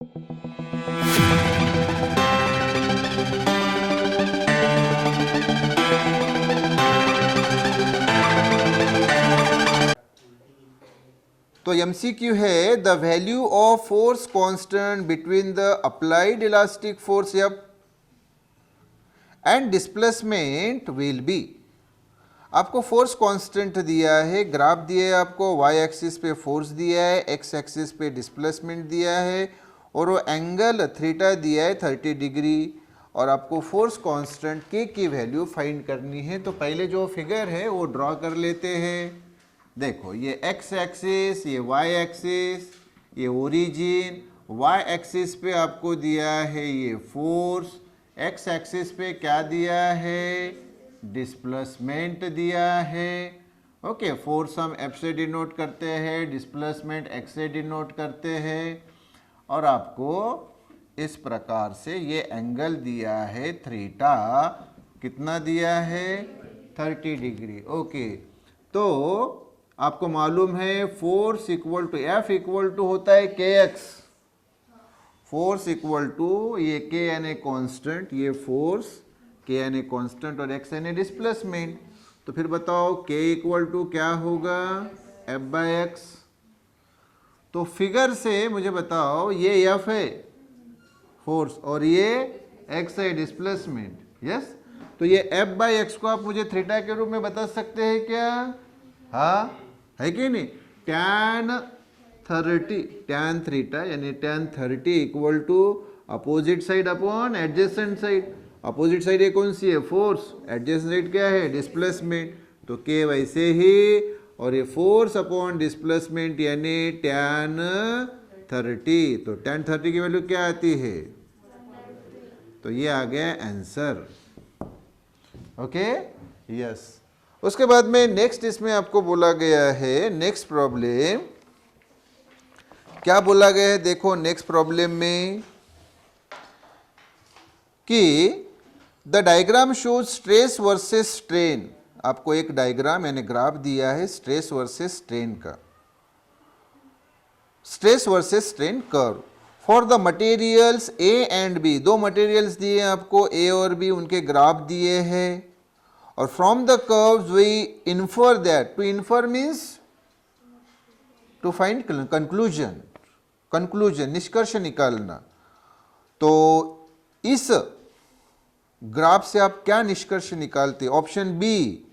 तो MCQ है the value of force constant between the applied elastic force F and displacement will be. आपको force constant दिया है, graph दिया है, आपको y एक्सिस पे फोर्स दिया है, x एक्सिस पे डिस्प्लेसमेंट दिया है और वो एंगल थीटा दिया है 30 डिग्री और आपको फोर्स कांस्टेंट k की वैल्यू फाइंड करनी है। तो पहले जो फिगर है वो ड्रॉ कर लेते हैं। देखो ये x एक्सिस, ये y एक्सिस, ये ओरिजिन, y एक्सिस पे आपको दिया है ये फोर्स, x एक्सिस पे क्या दिया है, डिस्प्लेसमेंट दिया है। ओके, फोर्स हम F से डिनोट करते हैं, डिस्प्लेसमेंट x से डिनोट करते हैं और आपको इस प्रकार से ये एंगल दिया है थीटा, कितना दिया है, 30 डिग्री। ओके, तो आपको मालूम है force equal to F equal to होता है kx, फोर्स इक्वल टू ये k यानी कांस्टेंट, ये फोर्स k यानी कांस्टेंट और x यानी डिस्प्लेसमेंट। तो फिर बताओ k इक्वल टू क्या होगा, F बाई एक्स। तो फिगर से मुझे बताओ ये F है फोर्स और ये x है डिस्प्लेसमेंट। यस, तो ये F बाई एक्स को आप मुझे थीटा के रूप में बता सकते हैं क्या? हाँ, है कि नहीं? tan 30, tan थीटा यानी tan 30 equal to opposite side upon adjacent side. Opposite side ये कौन सी है, फोर्स, एडजेसेंट साइड क्या है, डिस्प्लेसमेंट। तो k वैसे ही और ये फोर्स अपॉन डिस्प्लेसमेंट यानी tan 30। तो tan 30 की वैल्यू क्या आती है? तो ये आ गया आंसर। Okay, yes. उसके बाद में नेक्स्ट इसमें आपको बोला गया है, नेक्स्ट प्रॉब्लम क्या बोला गया है, देखो नेक्स्ट प्रॉब्लम में कि the diagram shows stress versus strain. आपको एक डायग्राम यानी ग्राफ दिया है स्ट्रेस वर्सेस स्ट्रेन का, stress versus strain curve for the materials A and B। दो मटेरियल्स दिए हैं आपको, A और B, उनके ग्राफ दिए हैं और from the curves we infer that, to infer means to find conclusion, conclusion निष्कर्ष निकालना। तो इस ग्राफ से आप क्या निष्कर्ष निकालते? Option B,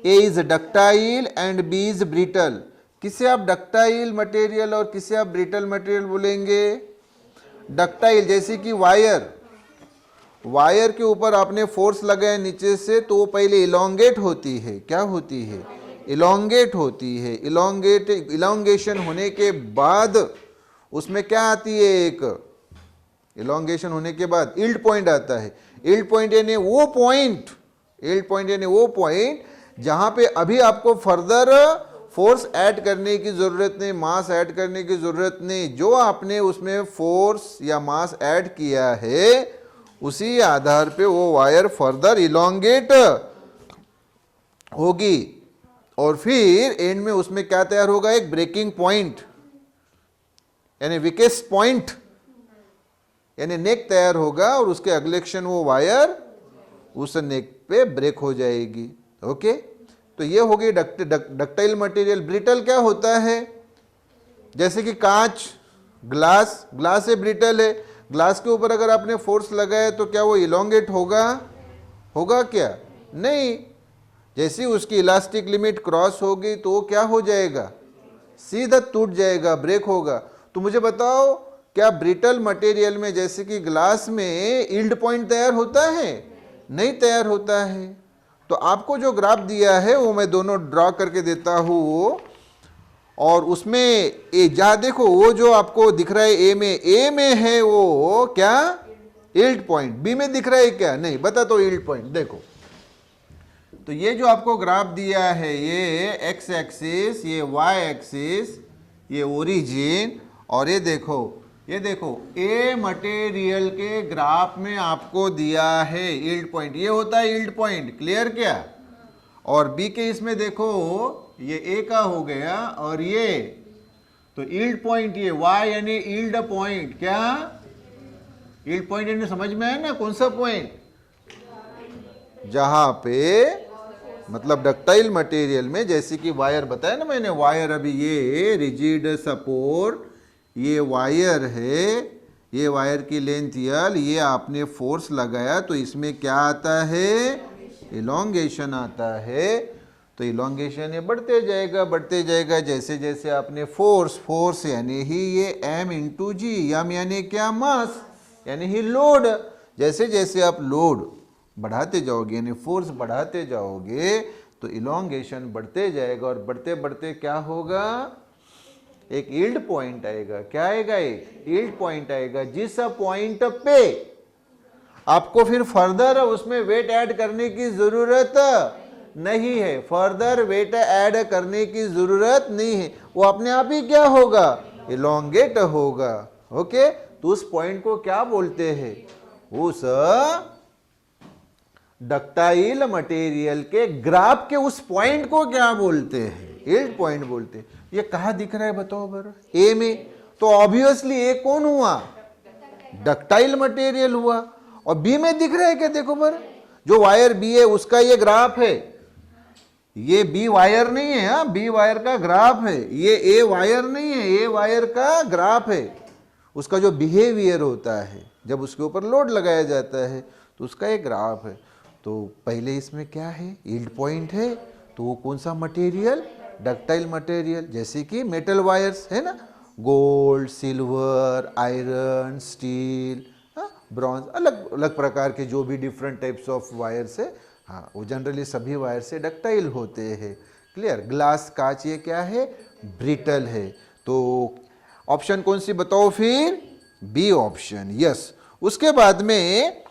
A is ductile and B is brittle. किसे आप डक्टाइल मटेरियल और किसे आप ब्रिटल मटेरियल बोलेंगे? डक्टाइल जैसे कि वायर, वायर के ऊपर आपने फोर्स लगाया नीचे से तो वो पहले इलोंगेट होती है, क्या होती है, इलोंगेट होती है। इलोंगेशन होने के बाद उसमें क्या आती है, एक इलोंगेशन होने के बाद इल्ड पॉइंट आता है। इल्ड पॉइंट यानी वो पॉइंट, इल्ड पॉइंट यानी वो पॉइंट जहां पे अभी आपको फर्दर फोर्स ऐड करने की जरूरत नहीं, मास ऐड करने की जरूरत नहीं। जो आपने उसमें फोर्स या मास ऐड किया है उसी आधार पे वो वायर फर्दर इलोंगेट होगी और फिर एंड में उसमें क्या तैयार होगा, एक ब्रेकिंग पॉइंट यानी वीकेस्ट पॉइंट यानी नेक तैयार होगा और उसके अगले क्षण वो वायर उस नेक पे ब्रेक हो जाएगी। ओके, तो ये हो गई डक्टाइल मटेरियल। ब्रिटल क्या होता है? जैसे कि कांच, ग्लास, ग्लास से ब्रिटल है। ग्लास के ऊपर अगर आपने फोर्स लगाया तो क्या वो इलोंगेट होगा? होगा क्या? नहीं। जैसी उसकी इलास्टिक लिमिट क्रॉस होगी तो वो क्या हो जाएगा, सीधा टूट जाएगा, ब्रेक होगा। तो मुझे बताओ क्या ब्रिटल मटेरियल में जैसे कि ग्लास में यील्ड पॉइंट तैयार होता है? नहीं तैयार होता है। तो आपको जो ग्राफ दिया है वो मैं दोनों ड्रॉ करके देता हूँ और उसमें ए जहाँ देखो वो जो आपको दिख रहा है ए में है वो क्या, यील्ड पॉइंट। बी में दिख रहा है क्या? नहीं। बता तो यील्ड पॉइंट देखो। तो ये जो आपको ग्राफ दिया है ये एक्स एक्सिस, ये वाई एक्सिस, ये ओरिजिन और ये देखो ए मटेरियल के ग्राफ में आपको दिया है यील्ड पॉइंट, ये होता है यील्ड पॉइंट। क्लियर क्या? और बी के इसमें देखो ये ए का हो गया और ये तो यील्ड पॉइंट ये y यानी यील्ड पॉइंट, क्या यील्ड पॉइंट यानी समझ में आया ना, कौन सा पॉइंट, जहां पे मतलब डक्टाइल मटेरियल में, जैसे कि वायर बताया ना मैंने, वायर अभी ये रिजिड सपोर्ट, ये वायर है, ये वायर की लेंथ यल, ये आपने फोर्स लगाया तो इसमें क्या आता है, इलोंगेशन आता है। तो इलोंगेशन ये बढ़ते जाएगा जैसे जैसे आपने फोर्स यानी ही ये m इंटू जी, एम यानी क्या, मास यानी ही लोड, जैसे जैसे आप लोड बढ़ाते जाओगे यानी फोर्स बढ़ाते जाओगे तो इलोंगेशन बढ़ते जाएगा, और बढ़ते बढ़ते क्या होगा, एक यील्ड पॉइंट आएगा। क्या आएगा, एक यील्ड पॉइंट आएगा, जिस पॉइंट पे आपको फिर फर्दर उसमें वेट ऐड करने की जरूरत नहीं है, फर्दर वेट ऐड करने की जरूरत नहीं है, वो अपने आप ही क्या होगा, इलोंगेट होगा। ओके, तो उस पॉइंट को क्या बोलते हैं, उस डक्टाइल मटेरियल के ग्राफ के उस पॉइंट को क्या बोलते हैं, यील्ड पॉइंट बोलते हैं। ये कहाँ दिख रहा है बताओ बर, ए में, तो ऑब्वियसली ए कौन हुआ, डक्टाइल मटेरियल हुआ, और बी में दिख रहा है क्या, देखो बर, जो वायर बी है उसका ये ग्राफ है, ये बी वायर नहीं है, हाँ बी वायर का ग्राफ है, ये ए वायर नहीं है, ए वायर का ग्राफ है, उसका जो बिहेवियर होता है जब उसके ऊपर लोड लगाया जाता है तो उसका एक ग्राफ है। तो पहले इसमें क्या है, यील्ड पॉइंट है, तो वो कौन सा मटेरियल, डक्टाइल मटेरियल, जैसे कि मेटल वायर्स है ना, gold, silver, iron, steel, bronze, अलग अलग प्रकार के जो भी डिफरेंट टाइप्स ऑफ वायर्स है, हाँ वो जनरली सभी वायर से डक्टाइल होते हैं। क्लियर, ग्लास, कांच, ये क्या है, ब्रिटल है। तो ऑप्शन कौन सी बताओ फिर, बी ऑप्शन, यस। उसके बाद में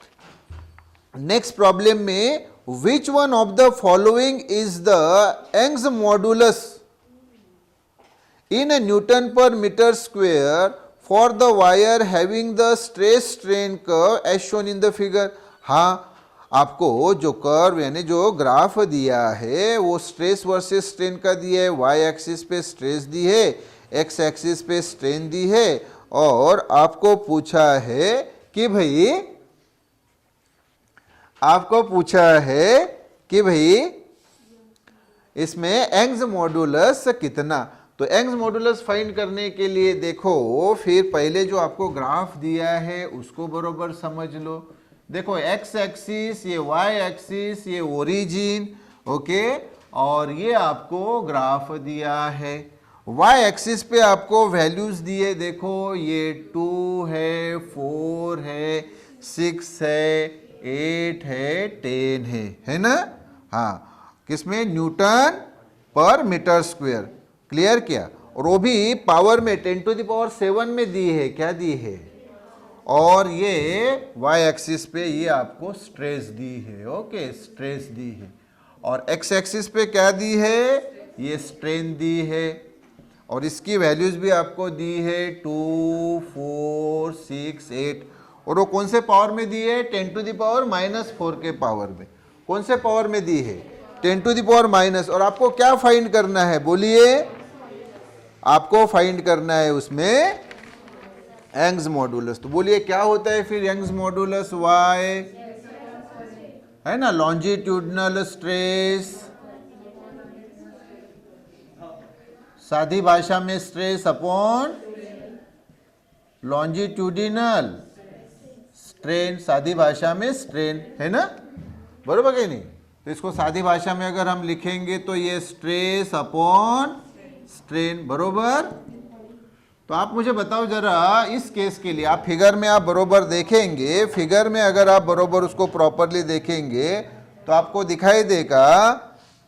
नेक्स्ट प्रॉब्लम में, which one of the following is the Young's modulus in newton पर meter square for the wire having the stress strain curve as shown in the figure. हाँ, आपको जो curve यानी जो ग्राफ दिया है वो स्ट्रेस वर्सेस स्ट्रेन का दिया है, वाई एक्सिस पे स्ट्रेस दी है, एक्स एक्सिस पे स्ट्रेन दी है, और आपको पूछा है कि भाई, आपको पूछा है कि भाई इसमें यंग्स मॉडुलस कितना। तो यंग्स मॉडुलस फाइंड करने के लिए देखो, फिर पहले जो आपको ग्राफ दिया है उसको बरोबर समझ लो। देखो एक्स एक्सिस, ये वाई एक्सिस, ये ओरिजिन, ओके, और ये आपको ग्राफ दिया है। वाई एक्सिस पे आपको वैल्यूज दिए, देखो ये 2 है, 4 है, 6 है, 8 है, 10 है ना, हाँ, किसमें, न्यूटन पर मीटर स्क्वायर। क्लियर किया, और वो भी पावर में 10⁷ में दी है, क्या दी है, और ये वाई एक्सिस पे ये आपको स्ट्रेस दी है, ओके, स्ट्रेस दी है, और एक्स एक्सिस पे क्या दी है, ये स्ट्रेन दी है, और इसकी वैल्यूज भी आपको दी है 2, 4, 6, 8, और वो कौन से पावर में दी है, 10⁻⁻4 के पावर में। कौन से पावर में दी है, 10⁻⁻, और आपको क्या फाइंड करना है, बोलिए, आपको फाइंड करना है उसमें यंग्स मॉडुलस। तो बोलिए क्या होता है फिर यंग्स मॉडुलस, वाई है ना, लॉन्जिट्यूडनल स्ट्रेस, सादी भाषा में स्ट्रेस अपॉन लॉन्जिट्यूडिनल स्ट्रेन, सादी भाषा में स्ट्रेन, है ना, बरोबर है नहीं। तो इसको सादी भाषा में अगर हम लिखेंगे तो ये स्ट्रेस अपॉन स्ट्रेन, बरोबर। तो आप मुझे बताओ जरा, इस केस के लिए आप फिगर में आप बरोबर देखेंगे, फिगर में अगर आप बरोबर उसको प्रॉपरली देखेंगे तो आपको दिखाई देगा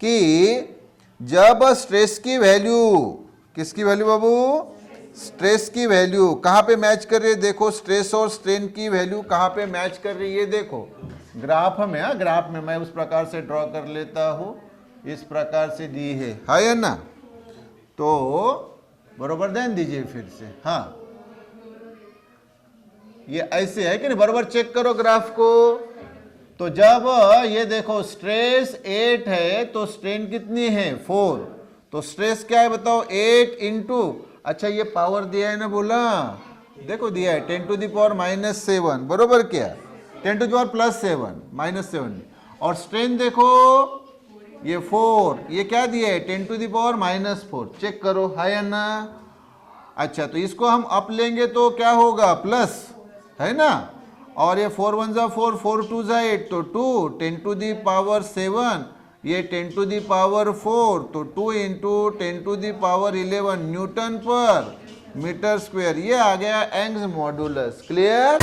कि जब स्ट्रेस की वैल्यू, किसकी वैल्यू बाबू, स्ट्रेस की वैल्यू कहाँ पे मैच कर रही है, देखो स्ट्रेस और स्ट्रेन की वैल्यू कहाँ पे मैच कर रही है, देखो ग्राफ में, हाँ ग्राफ में मैं उस प्रकार से ड्रॉ कर लेता हूँ, इस प्रकार से दी है ना, तो बरोबर ध्यान दीजिए फिर से, हाँ ये ऐसे है कि नहीं, बरोबर चेक करो ग्राफ को। तो जब ये देखो स्ट्रेस 8 है तो स्ट्रेन कितनी है, 4, तो स्ट्रेस क्या है बताओ, 8 इंटू, अच्छा ये पावर दिया है ना, बोला देखो दिया है 10 टू द पावर -7, बरोबर क्या, 10 टू द पावर +7 -7, और स्ट्रेन देखो ये 4, ये क्या दिया है 10 टू द पावर -4, चेक करो है या ना। अच्छा तो इसको हम अप लेंगे तो क्या होगा प्लस, है ना, और ये 4 1 जा 4, 4 2 जा 8, तो 2, 10 टू द पावर 7, ये 10 टू द पावर 4, तो 2 into 10 to the power 11 newton पर मीटर स्क्वायर, ये आ गया यंग्स मॉडुलस। क्लियर।